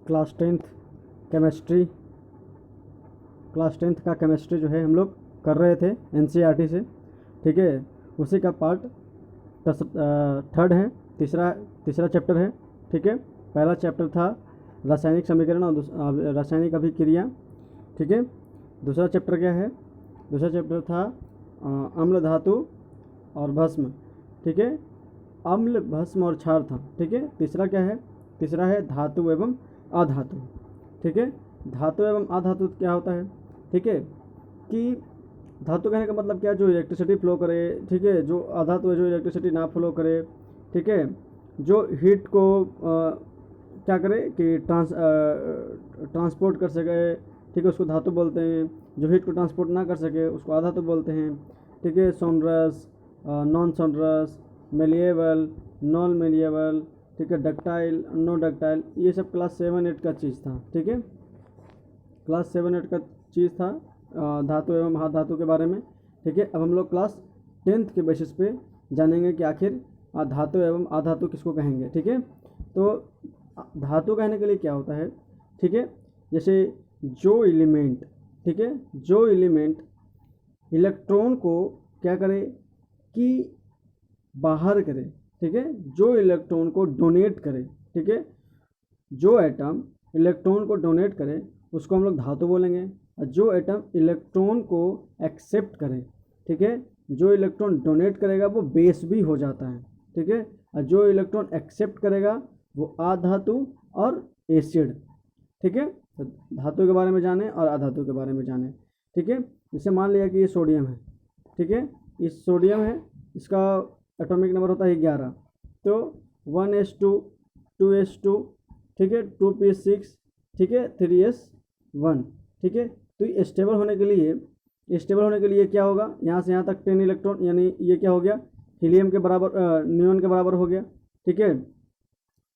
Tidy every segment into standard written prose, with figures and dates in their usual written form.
Class tenth chemistry, class tenth का chemistry जो है हम लोग कर रहे थे एनसीईआरटी से, ठीक है। उसी का पार्ट थर्ड है, तीसरा चैप्टर है, ठीक है। पहला चैप्टर था रासायनिक समीकरण और रासायनिक अभिक्रिया, ठीक है। दूसरा चैप्टर क्या है? दूसरा चैप्टर था अम्ल धातु और भस्म, ठीक है। अम्ल, भस्म और क्षार था, ठीक है। तीसरा क्या है? तीसरा है धातु एवं अधातु, ठीक है। धातु एवं अधातु क्या होता है? ठीक है, कि धातु कहने का मतलब क्या? जो इलेक्ट्रिसिटी फ्लो करे, ठीक है। जो अधातु है जो इलेक्ट्रिसिटी ना फ्लो करे, ठीक है। जो हीट को क्या करे कि ट्रांसपोर्ट कर सके, ठीक है, उसको धातु बोलते हैं। जो हीट को ट्रांसपोर्ट ना कर सके उसको अधातु बोलते हैं, ठीक है। Sonorous, non sonorous, malleable, non malleable, ठीक है, डक्टाइल, नो डक्टाइल, ये सब क्लास 7-8 का चीज़ था, ठीक है। क्लास 7-8 का चीज़ था धातु एवं अधातु के बारे में, ठीक है। अब हम लोग क्लास 10th के बेसिस पे जानेंगे कि आखिर धातु एवं अधातु किसको कहेंगे, ठीक है। तो धातु कहने के लिए क्या होता है, ठीक है। जैसे जो एलिमेंट, ठीक है, जो एलिमेंट इलेक्ट्रॉन को क्या करे कि बाहर करे, ठीक है, जो इलेक्ट्रॉन को डोनेट करे, ठीक है। जो एटम इलेक्ट्रॉन को डोनेट करे उसको हम लोग धातु बोलेंगे, और जो एटम इलेक्ट्रॉन को एक्सेप्ट करे, ठीक है, जो इलेक्ट्रॉन डोनेट करेगा वो बेस भी हो जाता है, ठीक है। और जो इलेक्ट्रॉन एक्सेप्ट करेगा वो अधातु और एसिड, ठीक है। तो धातु के बारे में जाने और अधातु के बारे में जाने, ठीक है। जैसे मान लिया कि ये सोडियम है, ठीक है, ये सोडियम है, इसका एटॉमिक नंबर होता है 11, तो 1s2, 2s2, ठीक है, 2p6, ठीक है, 3s1, ठीक है। तो ये स्टेबल होने के लिए क्या होगा? यहाँ से यहाँ तक 10 इलेक्ट्रॉन, यानी ये क्या हो गया? हीलियम के बराबर, नियॉन के बराबर हो गया, ठीक है।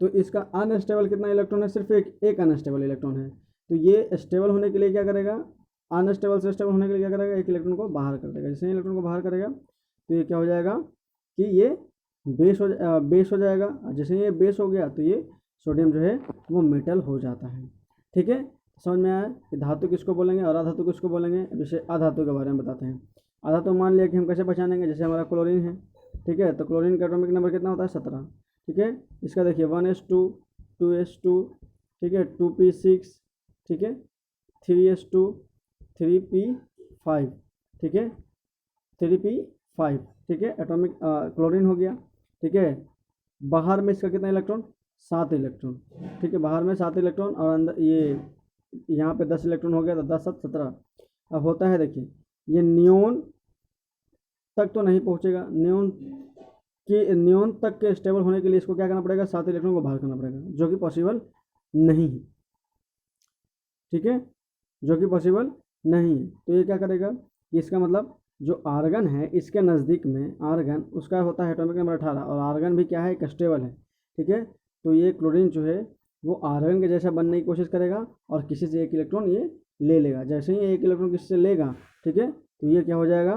तो इसका अनस्टेबल कितना इलेक्ट्रॉन है? सिर्फ एक अनस्टेबल इलेक्ट्रॉन है। तो ये स्टेबल होने के लिए क्या करेगा? अनस्टेबल से स्टेबल होने के लिए क्या करेगा? एक इलेक्ट्रॉन को बाहर कर देगा। जैसे इलेक्ट्रॉन को बाहर करेगा तो ये क्या हो जाएगा कि ये बेस हो जाएगा। जैसे ये बेस हो गया तो ये सोडियम जो है वो मेटल हो जाता है, ठीक है। समझ में आया कि धातु किसको बोलेंगे और अधातु किसको बोलेंगे? जैसे अधातु के बारे में बताते हैं। अधातु मान लिया कि हम कैसे पहचानेंगे? जैसे हमारा क्लोरीन है, ठीक है, तो क्लोरीन का एटॉमिक नंबर कितना होता है? 17, ठीक है। इसका देखिए 1s2, 2s2, ठीक है, 2p6, ठीक है, 3s2, 3p5, ठीक है, 3p5, ठीक है, एटॉमिक क्लोरीन हो गया, ठीक है। बाहर में इसका कितना इलेक्ट्रॉन? 7 इलेक्ट्रॉन, ठीक है, बाहर में 7 इलेक्ट्रॉन और अंदर ये यहाँ पे 10 इलेक्ट्रॉन हो गया, तो 10 7 17। अब होता है, देखिए, ये नियोन तक तो नहीं पहुँचेगा, नियोन तक के स्टेबल होने के लिए इसको क्या करना पड़ेगा? 7 इलेक्ट्रॉन को बाहर करना पड़ेगा, जो कि पॉसिबल नहीं है, ठीक है, जो कि पॉसिबल नहीं है। तो ये क्या करेगा? इसका मतलब जो आर्गन है इसके नज़दीक में आर्गन, उसका होता है एटॉमिक नंबर 18, और आर्गन भी क्या है? एक स्टेबल है, ठीक है। तो ये क्लोरीन जो है वो आर्गन के जैसा बनने की कोशिश करेगा और किसी से एक इलेक्ट्रॉन ये ले लेगा। जैसे ही एक इलेक्ट्रॉन किसी से लेगा, ठीक है, तो ये क्या हो जाएगा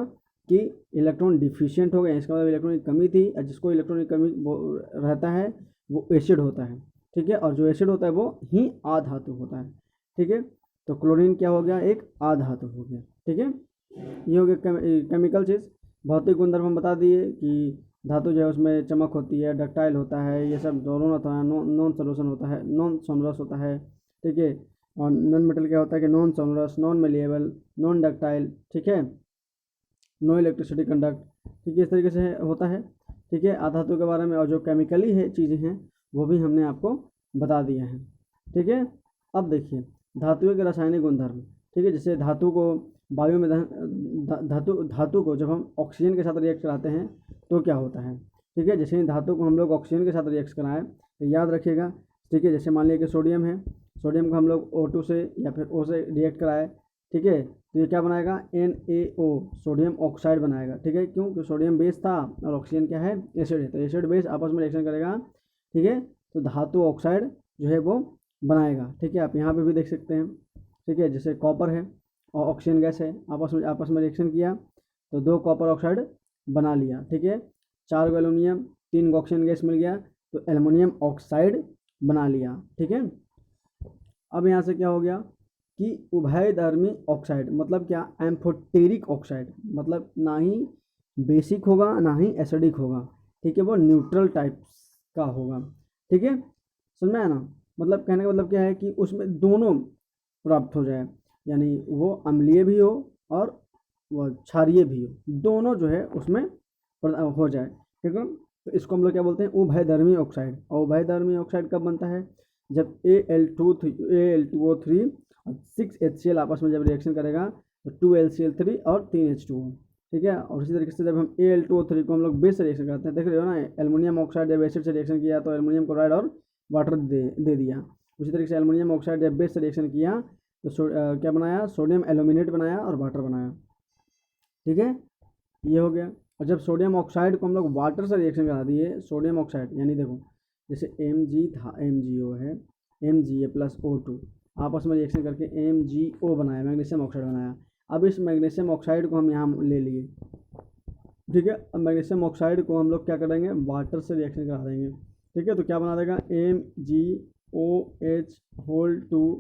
कि इलेक्ट्रॉन डिफिशियंट हो गए। इसका मतलब इलेक्ट्रॉन की कमी थी, और जिसको इलेक्ट्रॉन की कमी रहता है वो एसिड होता है, ठीक है। और जो एसिड होता है वो ही अधातु होता है, ठीक है। तो क्लोरीन क्या हो गया? एक अधातु हो गया, ठीक है। ये हो गया केमिकल चीज़। भौतिक गुणधर्म हम बता दिए कि धातु जो है उसमें चमक होती है, डक्टाइल होता है, ये सब दोनों होता है, नॉन सोल्यूशन होता है, नॉन सोनरस होता है, ठीक है। और नॉन मेटल क्या होता है कि non sonorous, non malleable, non ductile, ठीक है, नो इलेक्ट्रिसिटी कंडक्ट, ठीक है, इस तरीके से होता है, ठीक है, अधातु के बारे में। और जो केमिकली है चीज़ें हैं वो भी हमने आपको बता दिया है, ठीक है। अब देखिए धातुओं के रासायनिक गुणधर्म, ठीक है। जैसे धातु को वायु में धातु को जब हम ऑक्सीजन के साथ रिएक्ट कराते हैं तो क्या होता है, ठीक है। जैसे धातु को हम लोग ऑक्सीजन के साथ रिएक्ट कराएं तो याद रखिएगा, ठीक है। जैसे मान लिया कि सोडियम है, सोडियम को हम लोग O2 से या फिर O से रिएक्ट कराए, ठीक है, तो ये क्या बनाएगा? NaO, सोडियम ऑक्साइड बनाएगा, ठीक है। क्यों? क्योंकि सोडियम बेस था और ऑक्सीजन क्या है? एसिड है। तो एसिड बेस आपस में रिएक्शन करेगा, ठीक है, तो धातु ऑक्साइड जो है वो बनाएगा, ठीक है। आप यहाँ पे भी देख सकते हैं, ठीक है। जैसे कॉपर है और ऑक्सीजन गैस है, आपस में रिएक्शन किया तो 2 कॉपर ऑक्साइड बना लिया, ठीक है। 4 एल्युमिनियम, 3 ऑक्सीजन गैस मिल गया तो एल्युमिनियम ऑक्साइड बना लिया, ठीक है। अब यहाँ से क्या हो गया कि उभयधर्मी ऑक्साइड मतलब क्या, एम्फोटेरिक ऑक्साइड मतलब ना ही बेसिक होगा ना ही एसिडिक होगा, ठीक है, वो न्यूट्रल टाइप का होगा, ठीक है, समझ में आया ना। मतलब कहने का मतलब क्या है कि उसमें दोनों प्राप्त हो जाए, यानी वो अम्लीय भी हो और वो क्षारीय भी हो, दोनों जो है उसमें हो जाए, ठीक है। तो इसको हम लोग क्या बोलते हैं, उभयधर्मी ऑक्साइड। और उभयधर्मी ऑक्साइड कब बनता है, जब Al2O3 और 6HCl आपस में जब रिएक्शन करेगा तो 2LCl3 और 3H2O, ठीक है। और इसी तरीके से जब हम Al2O3 को हम लोग बेस से रिएक्शन करते हैं, देख रहे हो ना, एल्युमिनियम ऑक्साइड जब एसिड से रिएक्शन किया तो एल्युमिनियम क्लोराइड और वाटर दे दिया। उसी तरीके से एल्युमिनियम ऑक्साइड जब बेस से रिएक्शन किया तो क्या बनाया, सोडियम एल्यूमिनेट बनाया और वाटर बनाया, ठीक है, ये हो गया। और जब सोडियम ऑक्साइड को हम लोग वाटर से रिएक्शन करा दिए, सोडियम ऑक्साइड यानी देखो जैसे Mg था MgO है, Mga+O2 आपस में रिएक्शन करके MgO बनाया, मैग्नीशियम ऑक्साइड बनाया। अब इस मैग्नीशियम ऑक्साइड को हम यहाँ ले लिए, ठीक है। अब मैग्नीशियम ऑक्साइड को हम लोग क्या करेंगे, वाटर से रिएक्शन करा देंगे, ठीक है। तो क्या बना देगा, MgOH2,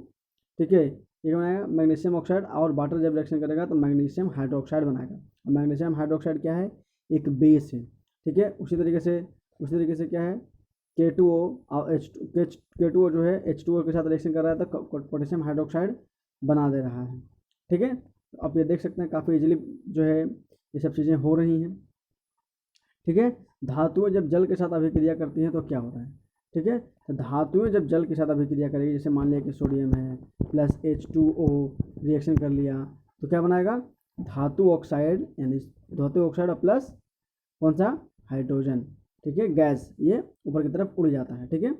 ठीक है, ये बनाएगा मैग्नीशियम ऑक्साइड, और वाटर जब रिएक्शन करेगा तो मैग्नीशियम हाइड्रोक्साइड बनाएगा। और मैग्नीशियम हाइड्रोक्साइड क्या है, एक बेस है, ठीक है। उसी तरीके से क्या है, K2O और K2O जो है H2O के साथ रिएक्शन कर रहा है तो पोटेशियम हाइड्रोक्साइड बना दे रहा है, ठीक है। तो आप ये देख सकते हैं काफ़ी इजीली जो है ये सब चीज़ें हो रही हैं, ठीक है। धातुएं जब जल के साथ अभिक्रिया करती हैं तो क्या होता है, ठीक है। तो धातुएं जब जल के साथ अभिक्रिया करेगी, जैसे मान लिया कि सोडियम है प्लस H2O रिएक्शन कर लिया तो क्या बनाएगा, धातु ऑक्साइड, यानी धातु ऑक्साइड और प्लस कौन सा, हाइड्रोजन, ठीक है, गैस, ये ऊपर की तरफ उड़ जाता है, ठीक है।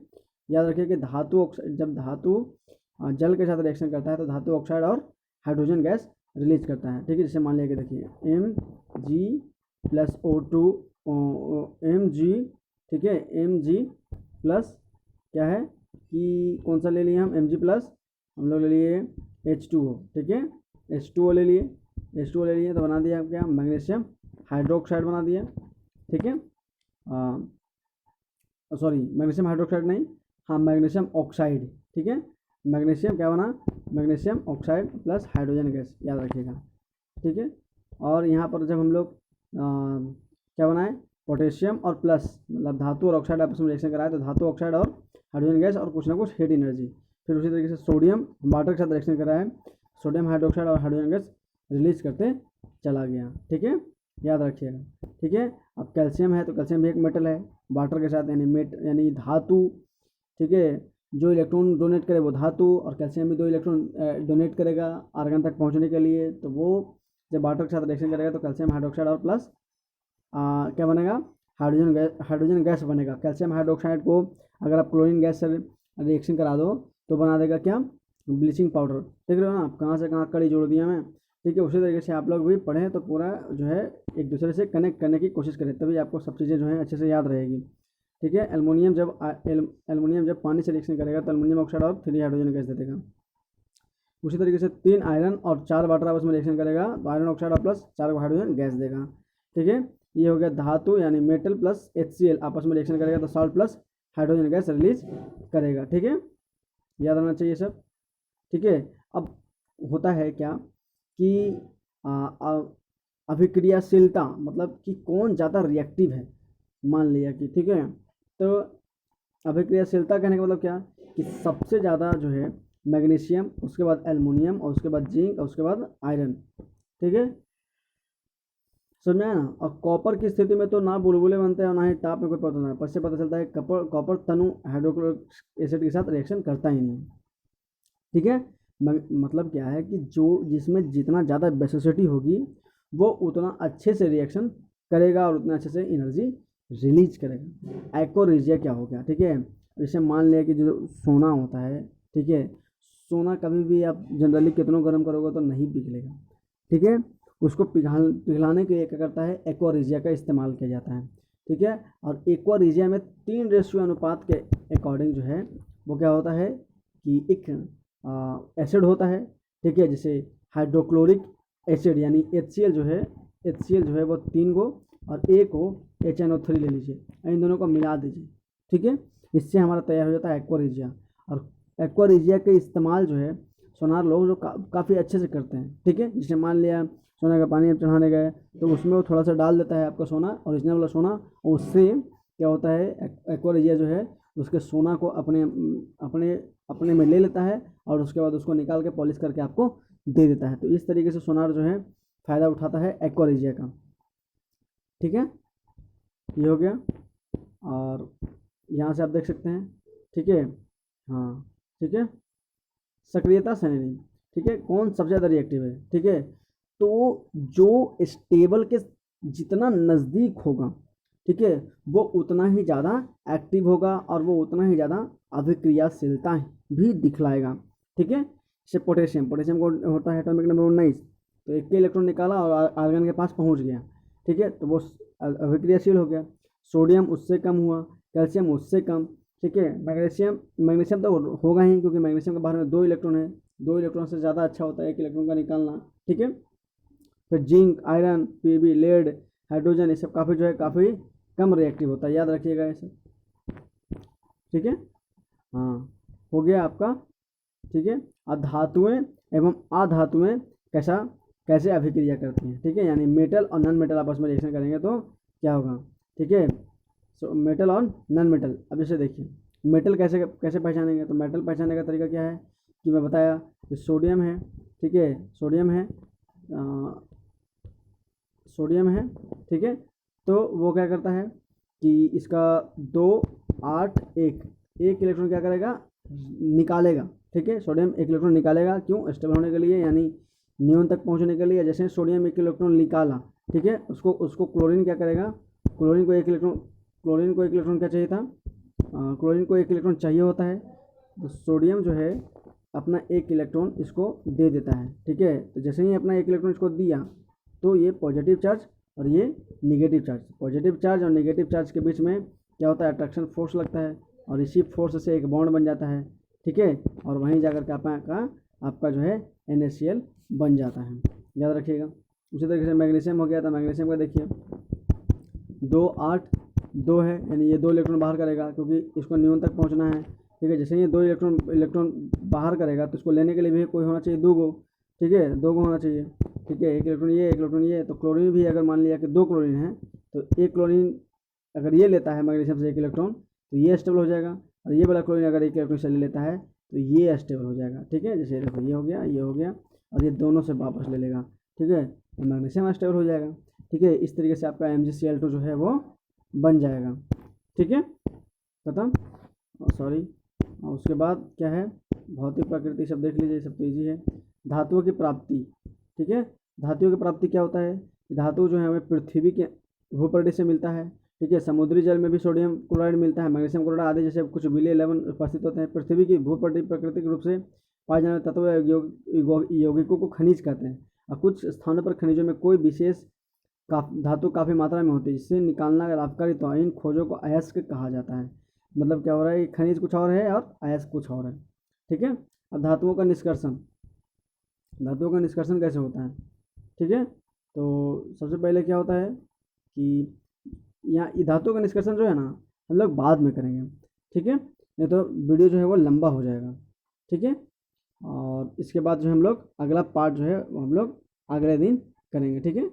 याद रखिए कि धातु ऑक्साइड, जब धातु जल के साथ रिएक्शन करता है तो धातु ऑक्साइड और हाइड्रोजन गैस रिलीज करता है, ठीक है। जैसे मान लिया कि देखिए Mg+O2 Mg, ठीक है, Mg प्लस क्या है कि कौन सा ले लिए हम, हम लोग ले लिए H2O, ठीक है, H2O ले लिए तो बना दिया क्या, मैग्नीशियम हाइड्रोक्साइड बना दिया, ठीक है। सॉरी मैग्नीशियम हाइड्रोक्साइड नहीं, हाँ मैग्नीशियम ऑक्साइड, ठीक है। मैग्नीशियम क्या बना, magnesium oxide plus hydrogen gas, याद रखिएगा, ठीक है। और यहाँ पर जब हम लोग क्या बनाए, पोटेशियम और प्लस मतलब धातु और ऑक्साइड आपस में रिएक्शन कराए तो धातु ऑक्साइड और हाइड्रोजन गैस और कुछ ना कुछ हीट एनर्जी। फिर उसी तरीके से सोडियम वाटर के साथ रिएक्शन कराए, सोडियम हाइड्रोक्साइड और हाइड्रोजन गैस रिलीज करते चला गया, ठीक है, याद रखिएगा, ठीक है। अब कैल्शियम है तो कैल्शियम भी एक मेटल है, वाटर के साथ यानी धातु, ठीक है, जो इलेक्ट्रॉन डोनेट करे वो धातु, और कैल्शियम भी 2 इलेक्ट्रॉन डोनेट करेगा आर्गन तक पहुंचने के लिए, तो वो जब वाटर के साथ रिएक्शन करेगा तो कैल्शियम हाइड्रोक्साइड और प्लस क्या बनेगा, हाइड्रोजन गैस बनेगा। कैल्शियम हाइड्रोक्साइड को अगर आप क्लोरीन गैस से रिएक्शन करा दो तो बना देगा क्या, ब्लीचिंग पाउडर, देख रहे हो ना आप, कहाँ से कहाँ कड़ी जोड़ दिया मैं, ठीक है। उसी तरीके से आप लोग भी पढ़ें तो पूरा जो है एक दूसरे से कनेक्ट करने की कोशिश करें, तभी आपको सब चीज़ें जो है अच्छे से याद रहेगी, ठीक है। एल्युमिनियम जब पानी से रिएक्शन करेगा तो एल्युमिनियम ऑक्साइड और 3 हाइड्रोजन गैस दे देगा। उसी तरीके से 3 आयरन और 4 वाटर आपस में रिएक्शन करेगा तो आयरन ऑक्साइड और प्लस 4 हाइड्रोजन गैस देगा, ठीक है। ये हो गया धातु यानी मेटल प्लस HCl आपस में रिएक्शन करेगा तो salt plus hydrogen gas release करेगा, ठीक है, याद रहना चाहिए सब, ठीक है। अब होता है क्या कि अभिक्रियाशीलता मतलब कि कौन ज़्यादा रिएक्टिव है, मान लिया कि, ठीक है। तो अभिक्रियाशीलता कहने का मतलब क्या कि सबसे ज़्यादा जो है मैग्नीशियम, उसके बाद एल्युमिनियम और उसके बाद जिंक और उसके बाद आयरन, ठीक है, समझ में आया ना। और कॉपर की स्थिति में तो ना बुलबुले बनते हैं और ना ही ताप में कोई पता नहीं, पश्चिम पता चलता है कॉपर तनु हाइड्रोक्लोरिक एसिड के साथ रिएक्शन करता ही नहीं, ठीक है। मतलब क्या है कि जो जिसमें जितना ज़्यादा बेसिसिटी होगी वो उतना अच्छे से रिएक्शन करेगा और उतना अच्छे से एनर्जी रिलीज करेगा। एक्वारिजिया क्या हो गया, ठीक है, जैसे मान लिया कि जो सोना होता है, ठीक है, सोना कभी भी आप जनरली कितनों गर्म करोगे तो नहीं पिघलेगा, ठीक है, उसको पिघलाने के लिए क्या करता है, एक्वारिजिया का इस्तेमाल किया जाता है, ठीक है। और एक्वारिजिया में 3 अनुपात के अकॉर्डिंग जो है वो क्या होता है कि एक एसिड होता है, ठीक है, जैसे हाइड्रोक्लोरिक एसिड यानी HCl जो है वो 3 को और एक को HNO3 ले लीजिए, इन दोनों को मिला दीजिए, ठीक है, इससे हमारा तैयार हो जाता है एक्वारिजिया। और एक्वा रीजिया के इस्तेमाल जो है सोनार लोग जो काफ़ी अच्छे से करते हैं, ठीक है। जैसे मान लिया सोना का पानी आप चढ़ाने गए तो उसमें वो थोड़ा सा डाल देता है आपका सोना, ओरिजिनल वाला सोना, और उससे क्या होता है एक्वा रीजिया जो है उसके सोना को अपने अपने अपने में ले लेता है और उसके बाद उसको निकाल के पॉलिश करके आपको दे देता है। तो इस तरीके से सोनार जो है फ़ायदा उठाता है एक्वा रीजिया का, ठीक है। ये हो गया, और यहाँ से आप देख सकते हैं, ठीक है। हाँ, ठीक है। सक्रियता श्रेणी, ठीक है, कौन सबसे ज़्यादा रिएक्टिव है, ठीक है। तो जो स्टेबल के जितना नज़दीक होगा, ठीक है, वो उतना ही ज़्यादा एक्टिव होगा और वो उतना ही ज़्यादा अभिक्रियाशीलता भी दिखलाएगा, ठीक है। जैसे पोटेशियम को होता है एटॉमिक नंबर 19, तो एक के इलेक्ट्रॉन निकाला और आर्गन के पास पहुंच गया, ठीक है, तो वो अभिक्रियाशील हो गया। सोडियम उससे कम हुआ, कैल्शियम उससे कम, ठीक है। मैग्नीशियम तो होगा ही, क्योंकि मैग्नीशियम के बाहर में 2 इलेक्ट्रॉन है, 2 इलेक्ट्रॉन से ज़्यादा अच्छा होता है 1 इलेक्ट्रॉन का निकालना, ठीक है। फिर zinc, iron, PB, lead, hydrogen, ये सब काफ़ी जो है काफ़ी कम रिएक्टिव होता है, याद रखिएगा ये सब, ठीक है। हाँ, हो गया आपका, ठीक है। धातुएं एवं अधातुएं कैसे अभिक्रिया करती हैं, ठीक है, यानी मेटल और नॉन मेटल आपस में रिएक्शन करेंगे तो क्या होगा, ठीक है। सो मेटल और नॉन मेटल, अब जैसे देखिए मेटल कैसे कैसे पहचानेंगे, तो मेटल पहचानने का तरीका क्या है कि मैं बताया कि सोडियम है, ठीक है, सोडियम है, ठीक है। तो वो क्या करता है कि इसका 2 8 1 इलेक्ट्रॉन क्या करेगा, निकालेगा, ठीक है। सोडियम 1 इलेक्ट्रॉन निकालेगा, क्यों, स्टेबल होने के लिए, यानी नियॉन तक पहुंचने के लिए। जैसे सोडियम 1 इलेक्ट्रॉन निकाला, ठीक है, उसको क्लोरीन क्या करेगा, क्लोरीन को एक इलेक्ट्रॉन क्या चाहिए था, क्लोरीन को 1 इलेक्ट्रॉन चाहिए होता है, तो सोडियम जो है अपना 1 इलेक्ट्रॉन इसको दे देता है, ठीक है। तो जैसे ही अपना 1 इलेक्ट्रॉन इसको दिया तो ये पॉजिटिव चार्ज और ये निगेटिव चार्ज, पॉजिटिव चार्ज और निगेटिव चार्ज के बीच में क्या होता है, अट्रैक्शन फोर्स लगता है और इसी फोर्स से एक बॉन्ड बन जाता है, ठीक है, और वहीं जाकर के आपका जो है NaCl बन जाता है, याद रखिएगा। उसी तरीके से मैग्नीशियम हो गया था, मैग्नीशियम का देखिए 2 8 2 है, यानी ये 2 इलेक्ट्रॉन बाहर करेगा क्योंकि इसको न्यून तक पहुंचना है, ठीक है। जैसे ये 2 इलेक्ट्रॉन बाहर करेगा तो इसको लेने के लिए भी कोई होना चाहिए 2 गो, ठीक है, 2 गो होना चाहिए, ठीक है। 1 इलेक्ट्रॉन ये 1 इलेक्ट्रॉन ये, तो क्लोरीन भी अगर मान लिया कि 2 क्लोरीन है तो 1 क्लोरीन अगर ये लेता है मैग्नीशियम से 1 इलेक्ट्रॉन तो ये स्टेबल हो जाएगा, और ये वाला क्लोरीन अगर 1 इलेक्ट्रॉन से ले लेता है तो ये स्टेबल हो जाएगा, ठीक है। जैसे देखो ये हो गया और ये दोनों से वापस ले लेगा, ठीक है, तो मैग्नीशियम स्टेबल हो जाएगा, ठीक है। इस तरीके से आपका MgCl2 जो है वो बन जाएगा, ठीक है, खत्म। सॉरी, उसके बाद क्या है, भौतिक प्रकृति सब देख लीजिए, सब तो ईजी है। धातुओं की प्राप्ति, ठीक है, धातुओं की प्राप्ति क्या होता है, धातु जो है हमें पृथ्वी के भूपृष्ठ से मिलता है, ठीक है। समुद्री जल में भी सोडियम क्लोराइड मिलता है, मैग्नीशियम क्लोराइड आदि जैसे कुछ विलेय लवण उपस्थित होते हैं। पृथ्वी की भूपृष्ठ प्राकृतिक रूप से पाए जाने तत्व यौगिकों को खनिज कहते हैं, और कुछ स्थानों पर खनिजों में कोई विशेष धातु काफ़ी मात्रा में होती है, जिससे निकालना लाभकारी, तो इन खोजों को अयस्क कहा जाता है। मतलब क्या हो रहा है, खनिज कुछ और है और अयस्क कुछ और है, ठीक है। अब धातुओं का निष्कर्षण कैसे होता है, ठीक है। तो सबसे पहले क्या होता है कि यहाँ धातुओं का निष्कर्षण जो है ना हम लोग बाद में करेंगे, ठीक है, नहीं तो वीडियो जो है वो लंबा हो जाएगा, ठीक है। और इसके बाद जो हम लोग अगला पार्ट जो है वो हम लोग अगले दिन करेंगे, ठीक है।